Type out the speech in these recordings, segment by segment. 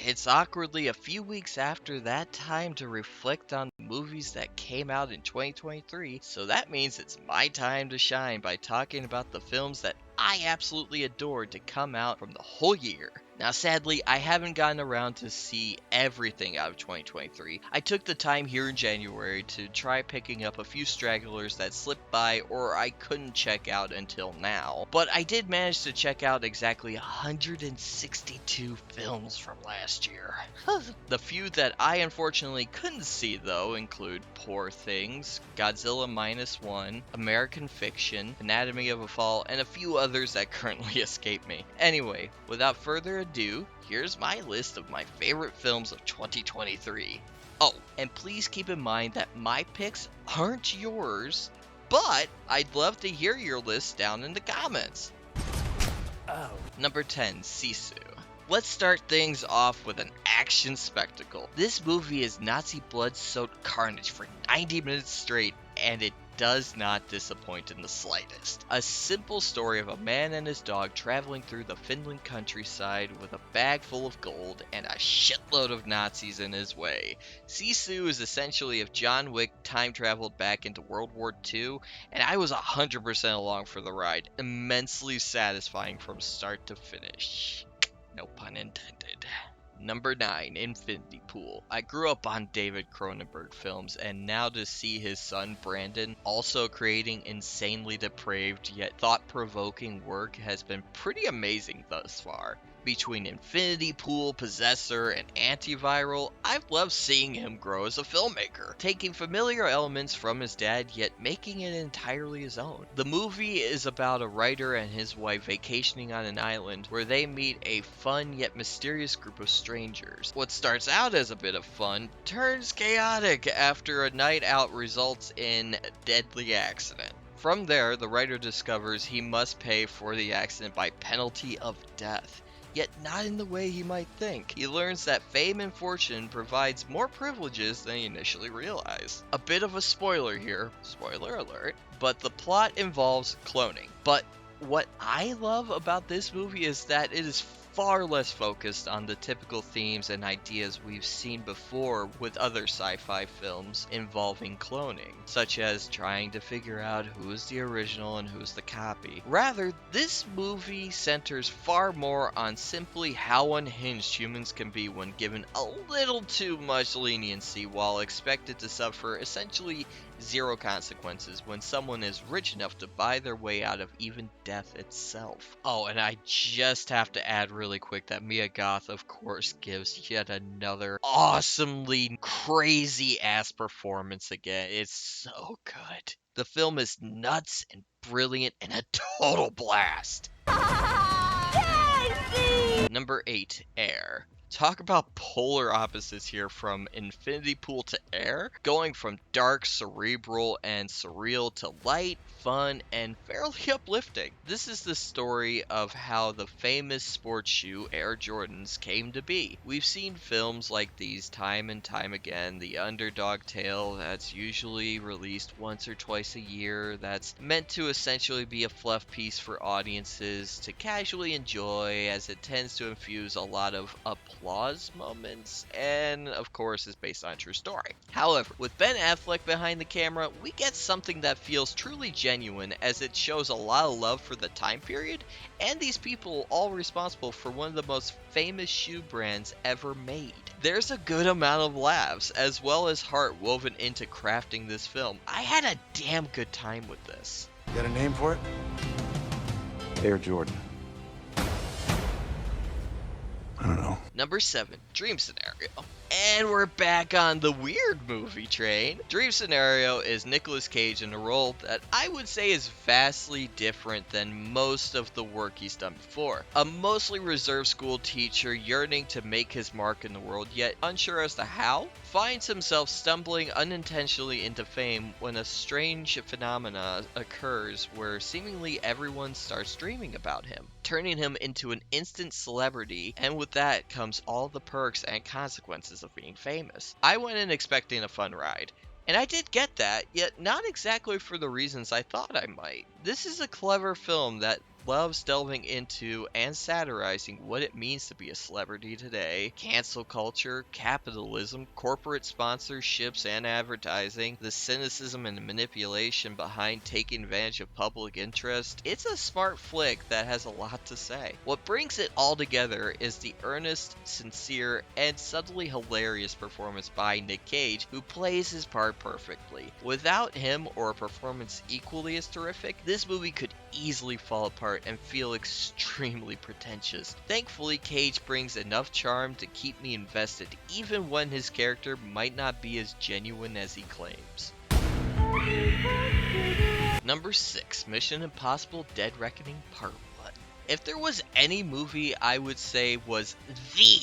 It's awkwardly a few weeks after that time to reflect on the movies that came out in 2023, so that means it's my time to shine by talking about the films that I absolutely adored to come out from the whole year. Now, sadly, I haven't gotten around to see everything out of 2023. I took the time here in January to try picking up a few stragglers that slipped by or I couldn't check out until now. But I did manage to check out exactly 162 films from last year. The few that I unfortunately couldn't see, though, include Poor Things, Godzilla Minus One, American Fiction, Anatomy of a Fall, and a few others that currently escape me. Anyway, without further ado, here's my list of my favorite films of 2023. Oh, and please keep in mind that my picks aren't yours, but I'd love to hear your list down in the comments. Number 10, Sisu. Let's start things off with an action spectacle. This movie is Nazi blood-soaked carnage for 90 minutes straight, and it does not disappoint in the slightest. A simple story of a man and his dog traveling through the Finland countryside with a bag full of gold and a shitload of Nazis in his way. Sisu is essentially if John Wick time traveled back into World War II, and I was 100% along for the ride. Immensely satisfying from start to finish. No pun intended. Number 9, Infinity Pool. I grew up on David Cronenberg films, and now to see his son Brandon also creating insanely depraved yet thought-provoking work has been pretty amazing thus far. Between Infinity Pool, Possessor, and Antiviral, I've loved seeing him grow as a filmmaker, taking familiar elements from his dad yet making it entirely his own. The movie is about a writer and his wife vacationing on an island where they meet a fun yet mysterious group of strangers. What starts out as a bit of fun turns chaotic after a night out results in a deadly accident. From there, the writer discovers he must pay for the accident by penalty of death. Yet not in the way he might think. He learns that fame and fortune provides more privileges than he initially realized. A bit of a spoiler here, spoiler alert, but the plot involves cloning. But what I love about this movie is that it is far less focused on the typical themes and ideas we've seen before with other sci-fi films involving cloning, such as trying to figure out who's the original and who's the copy. Rather, this movie centers far more on simply how unhinged humans can be when given a little too much leniency while expected to suffer essentially zero consequences when someone is rich enough to buy their way out of even death itself. Oh, and I just have to add really quick that Mia Goth, of course, gives yet another awesomely crazy ass performance again. It's so good. The film is nuts and brilliant and a total blast. Number 8, Air. Talk about polar opposites here from Infinity Pool to Air, going from dark, cerebral, and surreal to light, fun, and fairly uplifting. This is the story of how the famous sports shoe Air Jordans came to be. We've seen films like these time and time again, the underdog tale that's usually released once or twice a year, that's meant to essentially be a fluff piece for audiences to casually enjoy, as it tends to infuse a lot of applause moments, and of course is based on a true story. However, with Ben Affleck behind the camera, we get something that feels truly genuine, as it shows a lot of love for the time period and these people all responsible for one of the most famous shoe brands ever made. There's a good amount of laughs as well as heart woven into crafting this film. I had a damn good time with this. You got a name for it? Air Jordan. I don't know. Number 7, Dream Scenario. And we're back on the weird movie train. Dream Scenario is Nicolas Cage in a role that I would say is vastly different than most of the work he's done before. A mostly reserved school teacher yearning to make his mark in the world, yet unsure as to how, finds himself stumbling unintentionally into fame when a strange phenomena occurs where seemingly everyone starts dreaming about him, turning him into an instant celebrity, and with that comes all the perks and consequences of being famous. I went in expecting a fun ride, and I did get that, yet not exactly for the reasons I thought I might. This is a clever film that loves delving into and satirizing what it means to be a celebrity today, cancel culture, capitalism, corporate sponsorships and advertising, the cynicism and manipulation behind taking advantage of public interest. It's a smart flick that has a lot to say. What brings it all together is the earnest, sincere, and subtly hilarious performance by Nick Cage, who plays his part perfectly. Without him, or a performance equally as terrific, this movie could easily fall apart and feel extremely pretentious. Thankfully, Cage brings enough charm to keep me invested, even when his character might not be as genuine as he claims. Number 6, Mission Impossible Dead Reckoning Part 1. If there was any movie I would say was the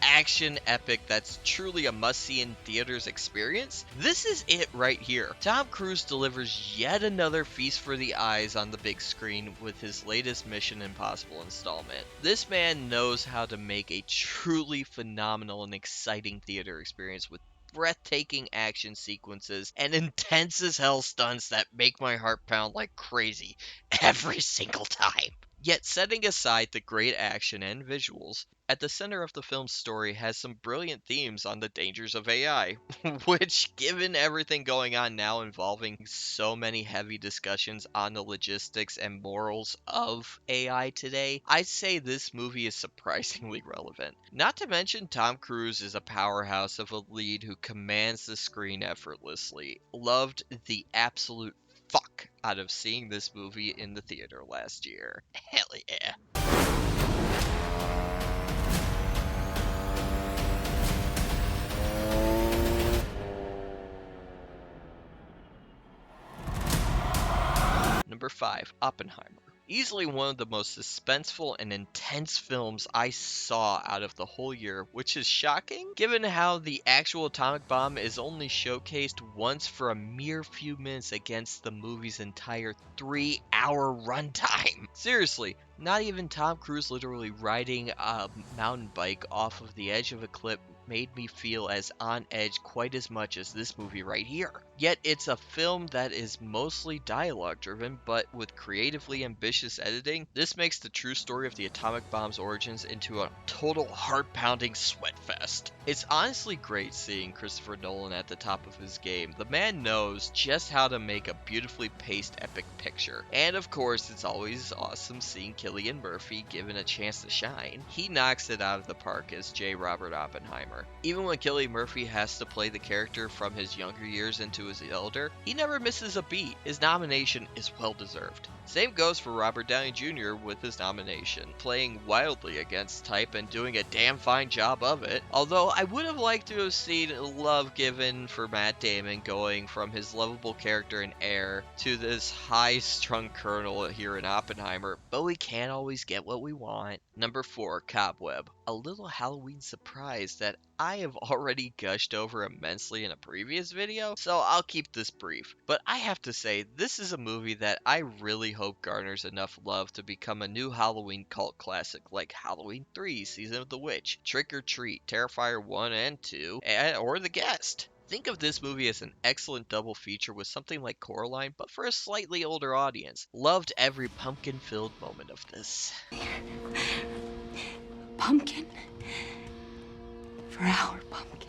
action epic that's truly a must-see in theaters experience, this is it right here. Tom Cruise delivers yet another feast for the eyes on the big screen with his latest Mission Impossible installment. This man knows how to make a truly phenomenal and exciting theater experience with breathtaking action sequences and intense as hell stunts that make my heart pound like crazy every single time. Yet, setting aside the great action and visuals, at the center of the film's story has some brilliant themes on the dangers of AI, which, given everything going on now involving so many heavy discussions on the logistics and morals of AI today, I'd say this movie is surprisingly relevant. Not to mention, Tom Cruise is a powerhouse of a lead who commands the screen effortlessly. Loved the absolute fuck out of seeing this movie in the theater last year. Hell yeah. Number 5, Oppenheimer. Easily one of the most suspenseful and intense films I saw out of the whole year, which is shocking given how the actual atomic bomb is only showcased once for a mere few minutes against the movie's entire 3-hour runtime. Seriously, not even Tom Cruise literally riding a mountain bike off of the edge of a cliff made me feel as on edge quite as much as this movie right here. Yet it's a film that is mostly dialogue driven, but with creatively ambitious editing, this makes the true story of the atomic bomb's origins into a total heart-pounding sweat fest. It's honestly great seeing Christopher Nolan at the top of his game. The man knows just how to make a beautifully paced epic picture. And of course, it's always awesome seeing Cillian Murphy given a chance to shine. He knocks it out of the park as J. Robert Oppenheimer. Even when Cillian Murphy has to play the character from his younger years into his elder, he never misses a beat. His nomination is well deserved. Same goes for Robert Downey Jr. with his nomination, playing wildly against type and doing a damn fine job of it. Although I would have liked to have seen love given for Matt Damon going from his lovable character in Air to this high-strung colonel here in Oppenheimer, but we can't always get what we want. Number 4, Cobweb. A little Halloween surprise that I have already gushed over immensely in a previous video, so I'll keep this brief. But I have to say, this is a movie that I really hope garners enough love to become a new Halloween cult classic like Halloween 3, Season of the Witch, Trick or Treat, Terrifier 1 and 2, or The Guest. Think of this movie as an excellent double feature with something like Coraline, but for a slightly older audience. Loved every pumpkin-filled moment of this. Pumpkin for our pumpkin.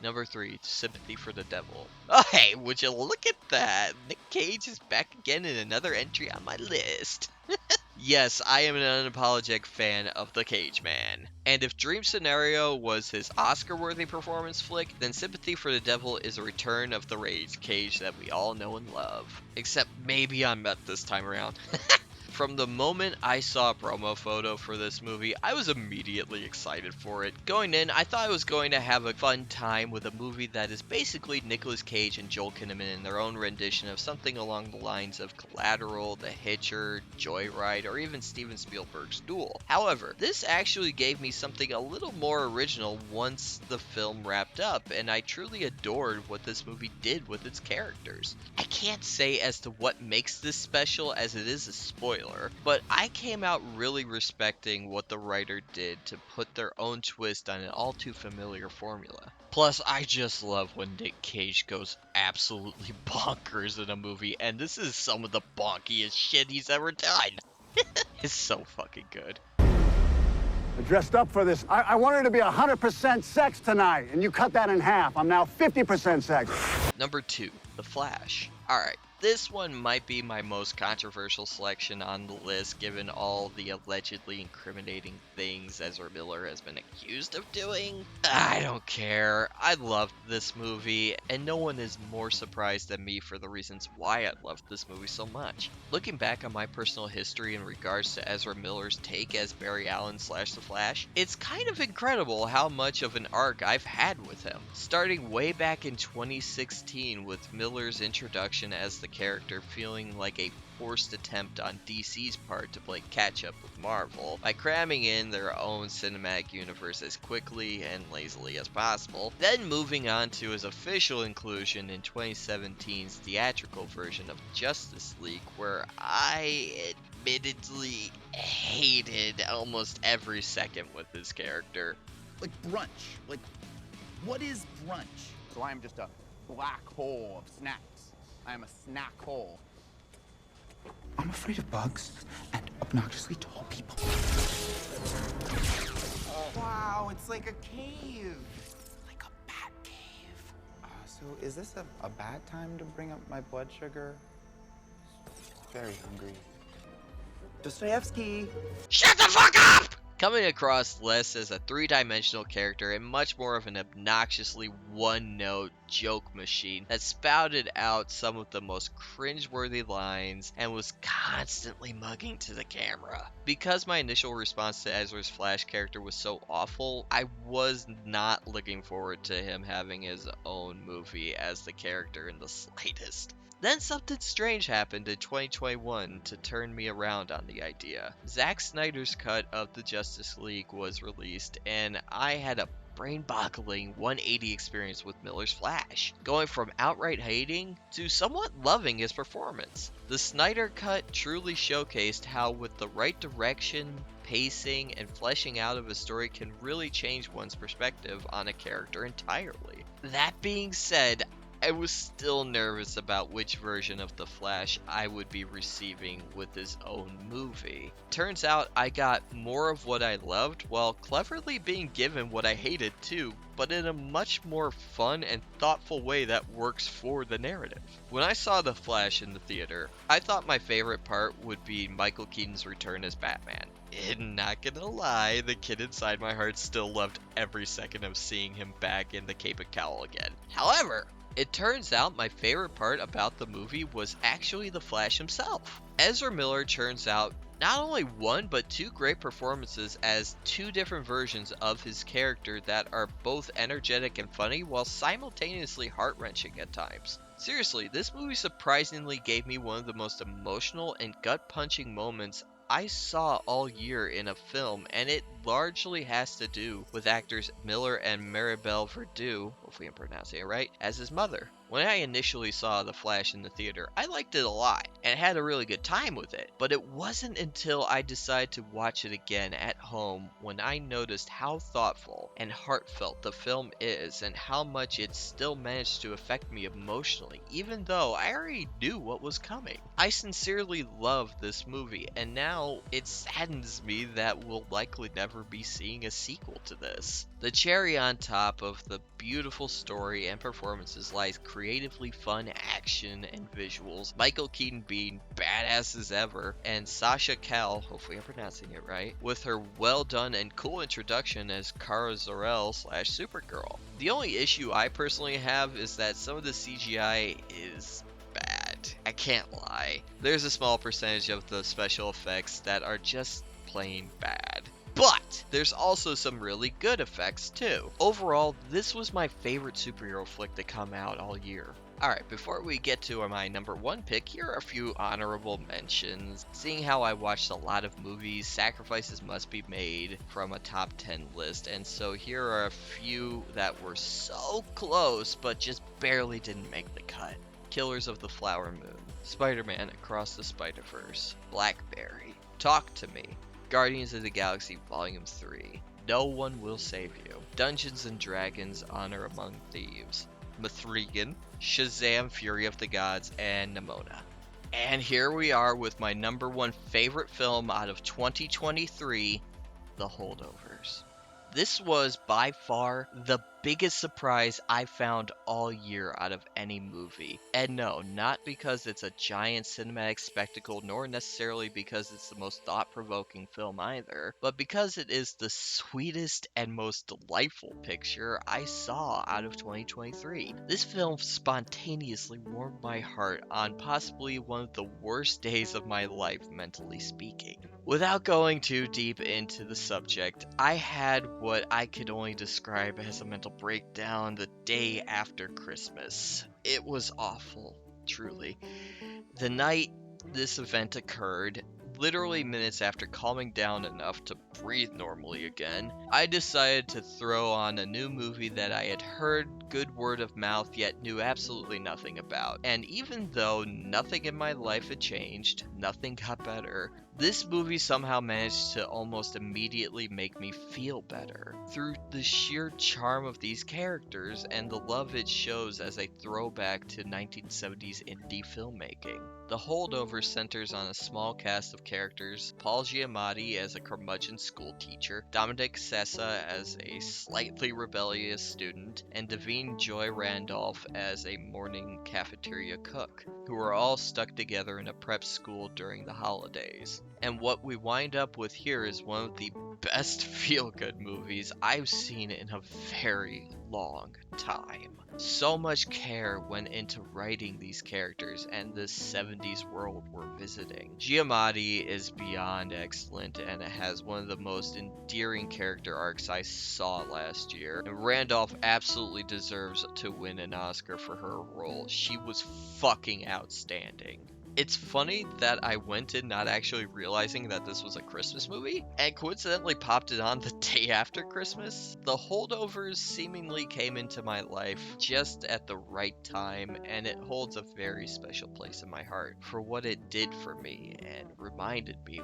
Number 3, Sympathy for the Devil. Oh hey, would you look at that? Nick Cage is back again in another entry on my list. Yes, I am an unapologetic fan of the Cage Man. And if Dream Scenario was his Oscar-worthy performance flick, then Sympathy for the Devil is a return of the Rage Cage that we all know and love. Except maybe I'm met this time around. From the moment I saw a promo photo for this movie, I was immediately excited for it. Going in, I thought I was going to have a fun time with a movie that is basically Nicolas Cage and Joel Kinnaman in their own rendition of something along the lines of Collateral, The Hitcher, Joyride, or even Steven Spielberg's Duel. However, this actually gave me something a little more original once the film wrapped up, and I truly adored what this movie did with its characters. I can't say as to what makes this special, as it is a spoiler, spoiler, but I came out really respecting what the writer did to put their own twist on an all too familiar formula. Plus, I just love when Nick Cage goes absolutely bonkers in a movie, and this is some of the bonkiest shit he's ever done. It's so fucking good. I dressed up for this. I wanted to be 100% sex tonight, and you cut that in half. I'm now 50% sex. Number 2, The Flash. Alright, this one might be my most controversial selection on the list given all the allegedly incriminating things Ezra Miller has been accused of doing. I don't care. I loved this movie, and no one is more surprised than me for the reasons why I loved this movie so much. Looking back on my personal history in regards to Ezra Miller's take as Barry Allen / The Flash, it's kind of incredible how much of an arc I've had with him. Starting way back in 2016 with Miller's introduction as the character feeling like a forced attempt on DC's part to play catch up with Marvel by cramming in their own cinematic universe as quickly and lazily as possible, then moving on to his official inclusion in 2017's theatrical version of Justice League, where I admittedly hated almost every second with his character. Like brunch. Like, what is brunch? So I am just a black hole of snacks. I am a snack hole. I'm afraid of bugs and obnoxiously tall people. Wow, it's like a cave. Like a bat cave. So is this a bad time to bring up my blood sugar? Very hungry. Dostoevsky. Shut the fuck up! Coming across less as a three-dimensional character and much more of an obnoxiously one-note joke machine that spouted out some of the most cringeworthy lines and was constantly mugging to the camera. Because my initial response to Ezra's Flash character was so awful, I was not looking forward to him having his own movie as the character in the slightest. Then something strange happened in 2021 to turn me around on the idea. Zack Snyder's cut of the Justice League was released, and I had a brain-boggling 180 experience with Miller's Flash, going from outright hating to somewhat loving his performance. The Snyder cut truly showcased how with the right direction, pacing, and fleshing out of a story can really change one's perspective on a character entirely. That being said, I was still nervous about which version of the Flash I would be receiving with his own movie. Turns out I got more of what I loved while cleverly being given what I hated too, but in a much more fun and thoughtful way that works for the narrative. When I saw The Flash in the theater, I thought my favorite part would be Michael Keaton's return as Batman. And not gonna lie, the kid inside my heart still loved every second of seeing him back in the cape and cowl again. However, it turns out my favorite part about the movie was actually the Flash himself. Ezra Miller churns out not only one but two great performances as two different versions of his character that are both energetic and funny while simultaneously heart-wrenching at times. Seriously, this movie surprisingly gave me one of the most emotional and gut-punching moments I saw all year in a film, and it largely has to do with actors Miller and Maribel Verdú, hopefully I'm pronouncing it right, as his mother. When I initially saw The Flash in the theater, I liked it a lot and had a really good time with it, but it wasn't until I decided to watch it again at home when I noticed how thoughtful and heartfelt the film is and how much it still managed to affect me emotionally, even though I already knew what was coming. I sincerely love this movie, and now it saddens me that we'll likely never be seeing a sequel to this. The cherry on top of the beautiful story and performances lies creatively fun action and visuals, Michael Keaton being badass as ever, and Sasha Calle, hopefully I'm pronouncing it right, with her well done and cool introduction as Kara Zor-El / Supergirl. The only issue I personally have is that some of the CGI is bad. I can't lie. There's a small percentage of the special effects that are just plain bad. But there's also some really good effects too. Overall, this was my favorite superhero flick to come out all year. Alright, before we get to my number one pick, here are a few honorable mentions. Seeing how I watched a lot of movies, sacrifices must be made from a top 10 list, and so here are a few that were so close but just barely didn't make the cut. Killers of the Flower Moon, Spider-Man Across the Spider-Verse, Blackberry, Talk to Me, Guardians of the Galaxy Volume 3, No One Will Save You, Dungeons and Dragons Honor Among Thieves, Mithrigan, Shazam Fury of the Gods, and Nimona. And here we are with my number one favorite film out of 2023, The Holdovers. This was by far the biggest surprise I found all year out of any movie. And no, not because it's a giant cinematic spectacle, nor necessarily because it's the most thought-provoking film either, but because it is the sweetest and most delightful picture I saw out of 2023. This film spontaneously warmed my heart on possibly one of the worst days of my life, mentally speaking. Without going too deep into the subject, I had what I could only describe as a mental breakdown the day after Christmas. It was awful, truly. The night this event occurred, literally minutes after calming down enough to breathe normally again, I decided to throw on a new movie that I had heard good word of mouth yet knew absolutely nothing about. And even though nothing in my life had changed, nothing got better, this movie somehow managed to almost immediately make me feel better through the sheer charm of these characters and the love it shows as a throwback to 1970s indie filmmaking. The Holdovers centers on a small cast of characters: Paul Giamatti as a curmudgeon school teacher, Dominic Sessa as a slightly rebellious student, and Davine Joy Randolph as a morning cafeteria cook, who are all stuck together in a prep school during the holidays. And what we wind up with here is one of the best feel-good movies I've seen in a very long time. So much care went into writing these characters and this 70s world we're visiting. Giamatti is beyond excellent, and it has one of the most endearing character arcs I saw last year. And Randolph absolutely deserves to win an Oscar for her role. She was fucking outstanding. It's funny that I went in not actually realizing that this was a Christmas movie, and coincidentally popped it on the day after Christmas. The Holdovers seemingly came into my life just at the right time, and it holds a very special place in my heart for what it did for me and reminded me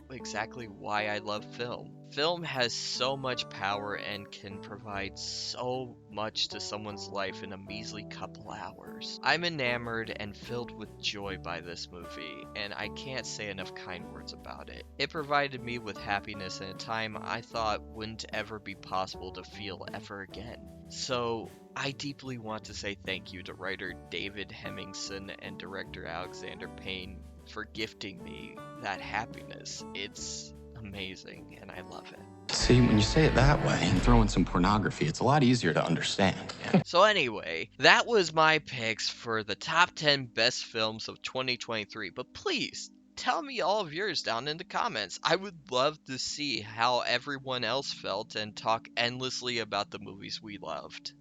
exactly why I love film. Film has so much power and can provide so much to someone's life in a measly couple hours. I'm enamored and filled with joy by this movie, and I can't say enough kind words about it. It provided me with happiness in a time I thought wouldn't ever be possible to feel ever again. So I deeply want to say thank you to writer David Hemmingson and director Alexander Payne for gifting me that happiness. It's amazing, and I love it. See, when you say it that way and throw in some pornography, it's a lot easier to understand. So anyway, that was my picks for the top 10 best films of 2023, but please tell me all of yours down in the comments. I would love to see how everyone else felt and talk endlessly about the movies we loved.